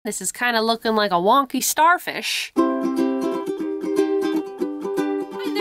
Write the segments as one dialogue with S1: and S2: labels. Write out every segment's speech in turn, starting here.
S1: This is kind of looking like a wonky starfish.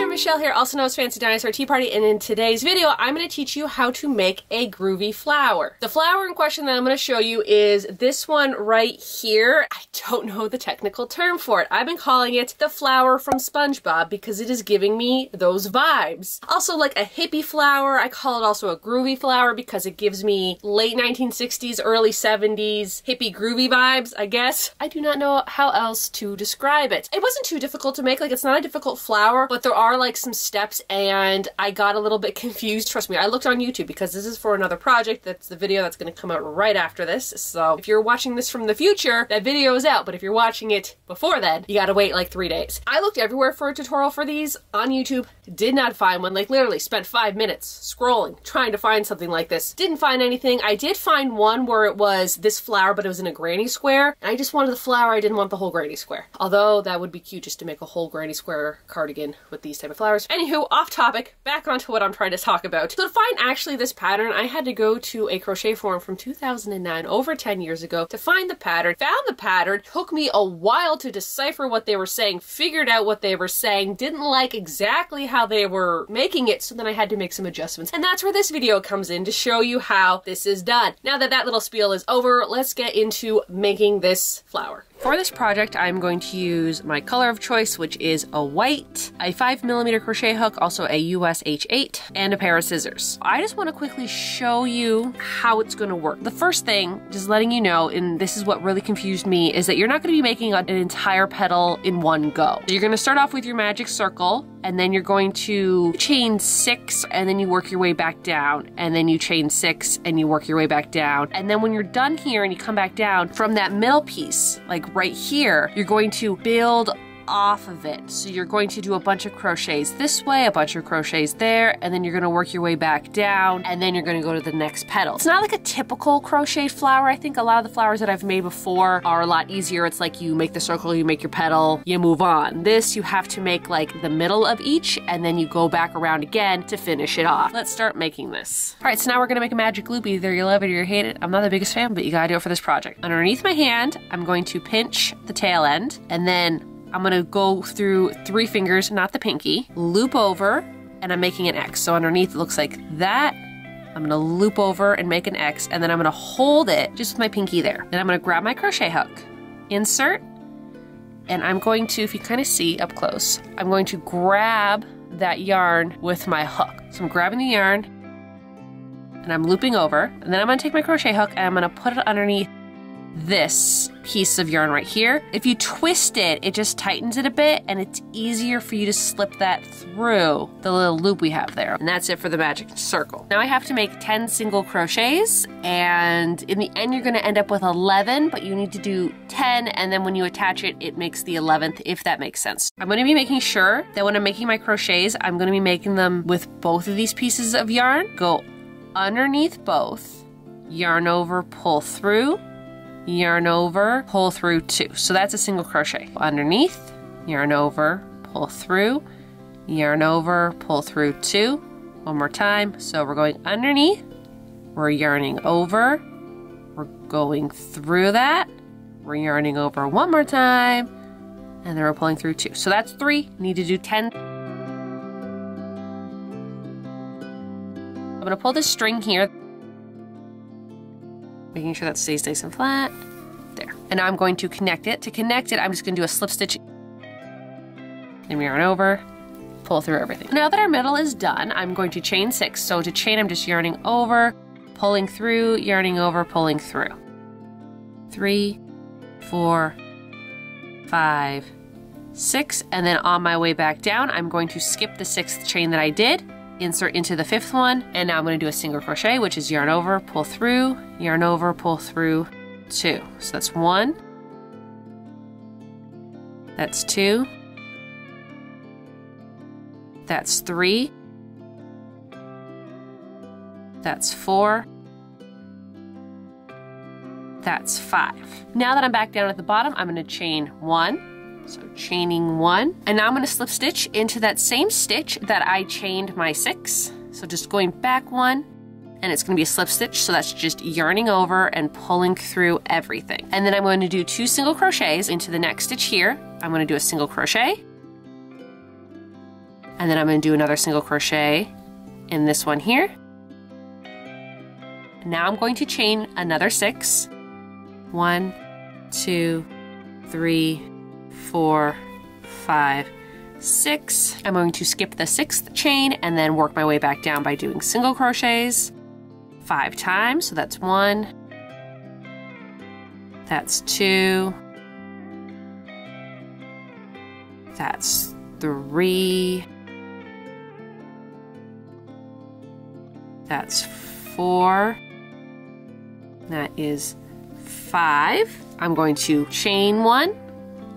S1: Michelle here, also known as Fancy Dinosaur Tea Party, and in today's video I'm going to teach you how to make a groovy flower. The flower in question that I'm going to show you is this one right here. I don't know the technical term for it. I've been calling it the flower from SpongeBob because it is giving me those vibes. Also, like a hippie flower, I call it also a groovy flower because it gives me late 1960s, early 70s hippie groovy vibes, I guess. I do not know how else to describe it. It wasn't too difficult to make, like it's not a difficult flower, but there are like some steps and I got a little bit confused. Trust me, I looked on YouTube because this is for another project. That's the video that's going to come out right after this. So if you're watching this from the future, that video is out, but if you're watching it before then, you gotta wait like 3 days. I looked everywhere for a tutorial for these on YouTube, did not find one. Like literally spent 5 minutes scrolling, trying to find something like this. Didn't find anything. I did find one where it was this flower, but it was in a granny square. And I just wanted the flower, I didn't want the whole granny square. Although that would be cute just to make a whole granny square cardigan with these type of flowers. Anywho, off topic, back onto what I'm trying to talk about. So to find actually this pattern, I had to go to a crochet forum from 2009, over 10 years ago, to find the pattern. Found the pattern, took me a while to decipher what they were saying, figured out what they were saying, didn't like exactly how they were making it, so then I had to make some adjustments. And that's where this video comes in, to show you how this is done. Now that that little spiel is over, let's get into making this flower. For this project, I'm going to use my color of choice, which is a white, a 5mm crochet hook, also a US H8, and a pair of scissors. I just want to quickly show you how it's going to work. The first thing, just letting you know, and this is what really confused me, is that you're not going to be making an entire petal in one go. So you're going to start off with your magic circle, and then you're going to chain 6, and then you work your way back down, and then you chain 6, and you work your way back down. And then when you're done here and you come back down, from that middle piece, like right here, you're going to build off of it. So you're going to do a bunch of crochets this way, a bunch of crochets there, and then you're going to work your way back down, and then you're going to go to the next petal. It's not like a typical crochet flower. I think a lot of the flowers that I've made before are a lot easier. It's like you make the circle, you make your petal, you move on. This, you have to make like the middle of each, and then you go back around again to finish it off. Let's start making this. All right, so now we're going to make a magic loop. Either you love it or you hate it. I'm not the biggest fan, but you gotta do it for this project. Underneath my hand, I'm going to pinch the tail end, and then I'm gonna go through 3 fingers, not the pinky, loop over, and I'm making an X. So underneath it looks like that. I'm gonna loop over and make an X, and then I'm gonna hold it just with my pinky there. Then I'm gonna grab my crochet hook, insert, and I'm going to, if you kind of see up close, I'm going to grab that yarn with my hook. So I'm grabbing the yarn, and I'm looping over, and then I'm gonna take my crochet hook, and I'm gonna put it underneath this piece of yarn right here. If you twist it, it just tightens it a bit, and it's easier for you to slip that through the little loop we have there. And that's it for the magic circle. Now I have to make 10 single crochets, and in the end you're gonna end up with 11, but you need to do 10, and then when you attach it, it makes the 11th, if that makes sense. I'm gonna be making sure that when I'm making my crochets, I'm gonna be making them with both of these pieces of yarn. Go underneath both, yarn over, pull through, yarn over, pull through 2. So that's a single crochet. Underneath, yarn over, pull through, yarn over, pull through 2. One more time. So we're going underneath, we're yarning over, we're going through that, we're yarning over one more time, and then we're pulling through 2. So that's 3. Need to do 10. I'm gonna pull this string here, making sure that stays nice and flat. There. And now I'm going to connect it. To connect it, I'm just going to do a slip stitch. Then yarn over, pull through everything. Now that our middle is done, I'm going to chain 6. So to chain, I'm just yarning over, pulling through, yarning over, pulling through. 3, 4, 5, 6. And then on my way back down, I'm going to skip the 6th chain that I did, insert into the 5th one, and now I'm going to do a single crochet, which is yarn over, pull through, yarn over, pull through 2. So that's 1, that's 2, that's 3, that's 4, that's 5. Now that I'm back down at the bottom, I'm going to chain 1. So chaining 1, and now I'm going to slip stitch into that same stitch that I chained my 6. So just going back 1, and it's gonna be a slip stitch, so that's just yarning over and pulling through everything. And then I'm going to do 2 single crochets into the next stitch here. I'm gonna do a single crochet, and then I'm gonna do another single crochet in this one here. Now I'm going to chain another 6. 1, 2, 3, 4, 5, 6. I'm going to skip the 6th chain and then work my way back down by doing single crochets 5 times. So that's 1, that's 2, that's 3, that's 4, that is 5. I'm going to chain 1,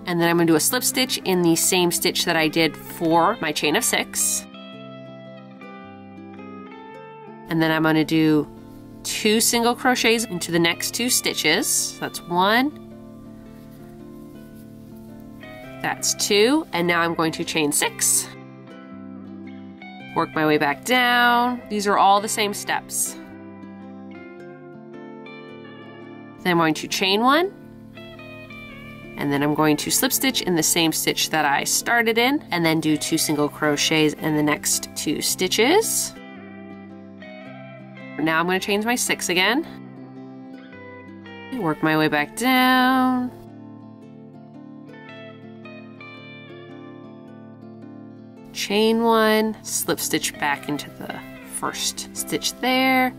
S1: and then I'm going to do a slip stitch in the same stitch that I did for my chain of 6. And then I'm going to do 2 single crochets into the next 2 stitches. That's 1, that's 2, and now I'm going to chain 6. Work my way back down. These are all the same steps. Then I'm going to chain 1, and then I'm going to slip stitch in the same stitch that I started in, and then do 2 single crochets in the next 2 stitches. Now I'm going to chain my 6 again. Work my way back down. Chain 1, slip stitch back into the first stitch there,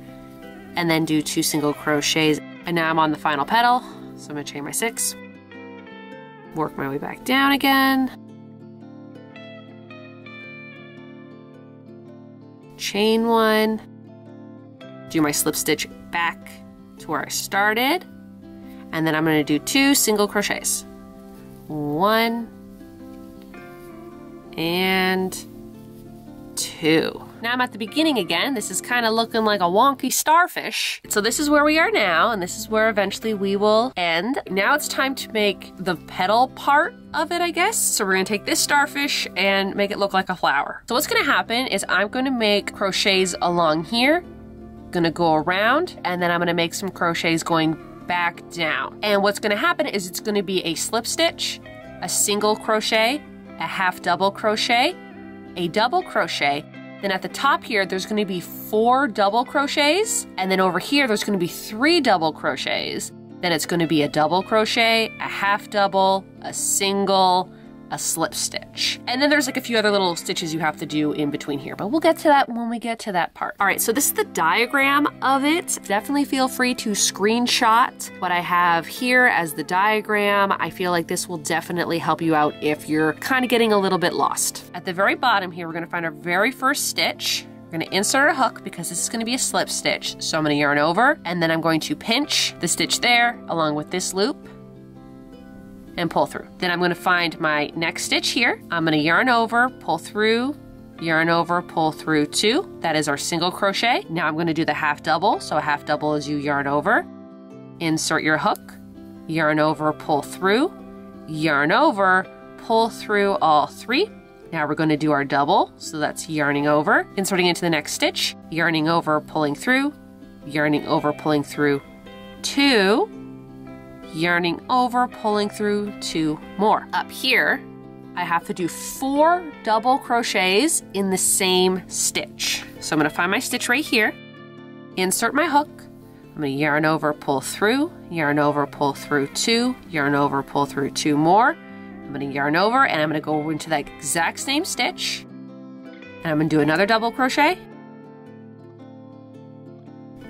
S1: and then do 2 single crochets. And now I'm on the final petal, so I'm going to chain my 6. Work my way back down again. Chain 1. Do my slip stitch back to where I started. And then I'm going to do 2 single crochets. 1 and 2. Now I'm at the beginning again. This is kind of looking like a wonky starfish. So this is where we are now, and this is where eventually we will end. Now it's time to make the petal part of it, I guess. So we're gonna take this starfish and make it look like a flower. So what's gonna happen is I'm gonna make crochets along here, gonna go around, and then I'm gonna make some crochets going back down. And what's gonna happen is it's gonna be a slip stitch, a single crochet, a half double crochet, a double crochet. Then at the top here, there's gonna be 4 double crochets. And then over here, there's gonna be 3 double crochets. Then it's gonna be a double crochet, a half double, a single, a slip stitch. And then there's like a few other little stitches you have to do in between here, but we'll get to that when we get to that part. All right, so this is the diagram of it. Definitely feel free to screenshot what I have here as the diagram. I feel like this will definitely help you out if you're kind of getting a little bit lost. At the very bottom here, we're gonna find our very first stitch. We're gonna insert a hook because this is gonna be a slip stitch. So I'm gonna yarn over, and then I'm going to pinch the stitch there along with this loop and pull through. Then I'm gonna find my next stitch here. I'm gonna yarn over, pull through, yarn over, pull through 2. That is our single crochet. Now I'm gonna do the half double. So a half double is you yarn over, insert your hook, yarn over, pull through, yarn over, pull through all 3. Now we're gonna do our double. So that's yarning over, inserting into the next stitch, yarning over, pulling through, yarning over, pulling through 2, yarning over, pulling through 2 more. Up here, I have to do 4 double crochets in the same stitch. So I'm gonna find my stitch right here, insert my hook, I'm gonna yarn over, pull through, yarn over, pull through 2, yarn over, pull through 2 more. I'm gonna yarn over, and I'm gonna go into that exact same stitch, and I'm gonna do another double crochet,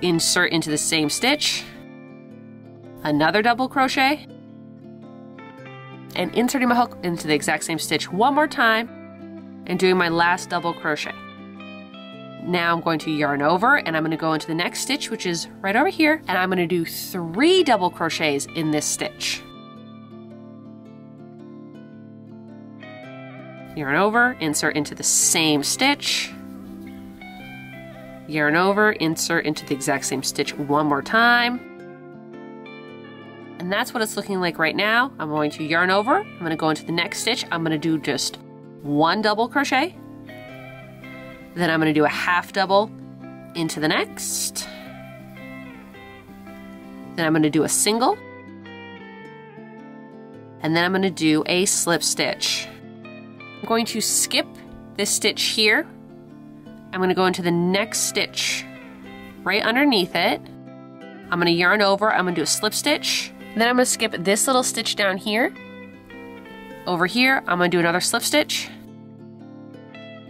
S1: insert into the same stitch, another double crochet, and inserting my hook into the exact same stitch one more time and doing my last double crochet. Now I'm going to yarn over, and I'm going to go into the next stitch, which is right over here, and I'm going to do 3 double crochets in this stitch. Yarn over, insert into the same stitch, yarn over, insert into the exact same stitch one more time. And that's what it's looking like right now. I'm going to yarn over, I'm going to go into the next stitch, I'm going to do just 1 double crochet, then I'm going to do a half double, into the next. Then I'm going to do a single. And then I'm going to do a slip stitch. I'm going to skip this stitch here. I'm going to go into the next stitch right underneath it. I'm going to yarn over, I'm going to do a slip stitch. Then I'm going to skip this little stitch down here. Over here, I'm going to do another slip stitch.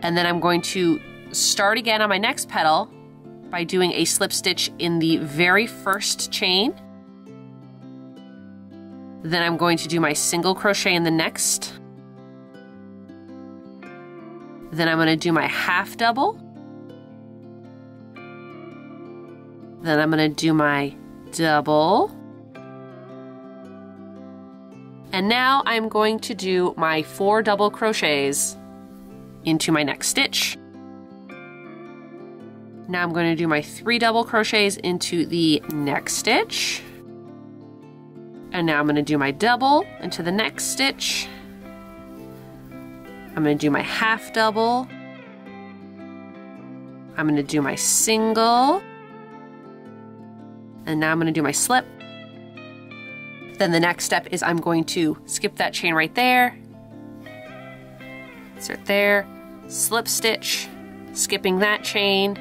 S1: And then I'm going to start again on my next petal by doing a slip stitch in the very first chain. Then I'm going to do my single crochet in the next. Then I'm going to do my half double. Then I'm going to do my double. And now I'm going to do my 4 double crochets into my next stitch. Now I'm going to do my 3 double crochets into the next stitch. And now I'm going to do my double into the next stitch. I'm going to do my half double. I'm going to do my single. And now I'm going to do my slip. Then the next step is I'm going to skip that chain right there. Start there, slip stitch, skipping that chain,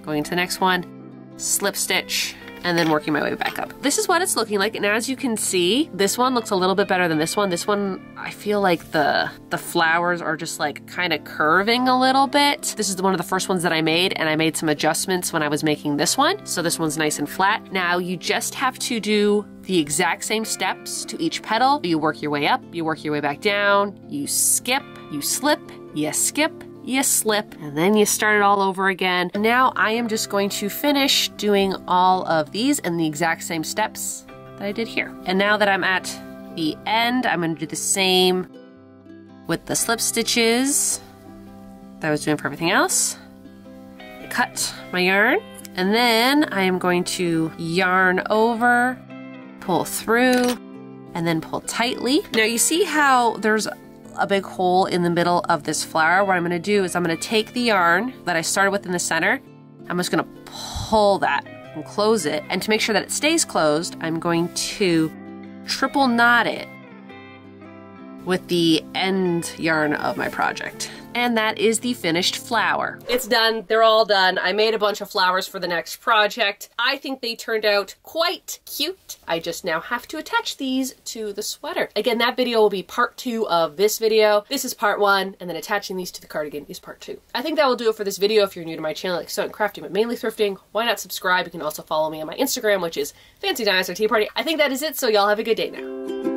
S1: going to the next one, slip stitch, and then working my way back up. This is what it's looking like, and as you can see, this one looks a little bit better than this one. This one, I feel like the flowers are just like kind of curving a little bit. This is one of the first ones that I made, and I made some adjustments when I was making this one. So this one's nice and flat. Now you just have to do the exact same steps to each petal. You work your way up, you work your way back down, you skip, you slip, you skip, you slip, and then you start it all over again. And now I am just going to finish doing all of these in the exact same steps that I did here. And now that I'm at the end, I'm going to do the same with the slip stitches that I was doing for everything else. Cut my yarn, and then I am going to yarn over, pull through, and then pull tightly. Now you see how there's a big hole in the middle of this flower. What I'm going to do is I'm going to take the yarn that I started with in the center. I'm just going to pull that and close it. And to make sure that it stays closed, I'm going to triple knot it with the end yarn of my project. And that is the finished flower. It's done. They're all done. I made a bunch of flowers for the next project. I think they turned out quite cute. I just now have to attach these to the sweater. Again, that video will be part 2 of this video. This is part 1, and then attaching these to the cardigan is part 2. I think that will do it for this video. If you're new to my channel, like sewing, crafting, but mainly thrifting, why not subscribe? You can also follow me on my Instagram, which is Fancy Dinosaur Tea Party. I think that is it, so y'all have a good day now.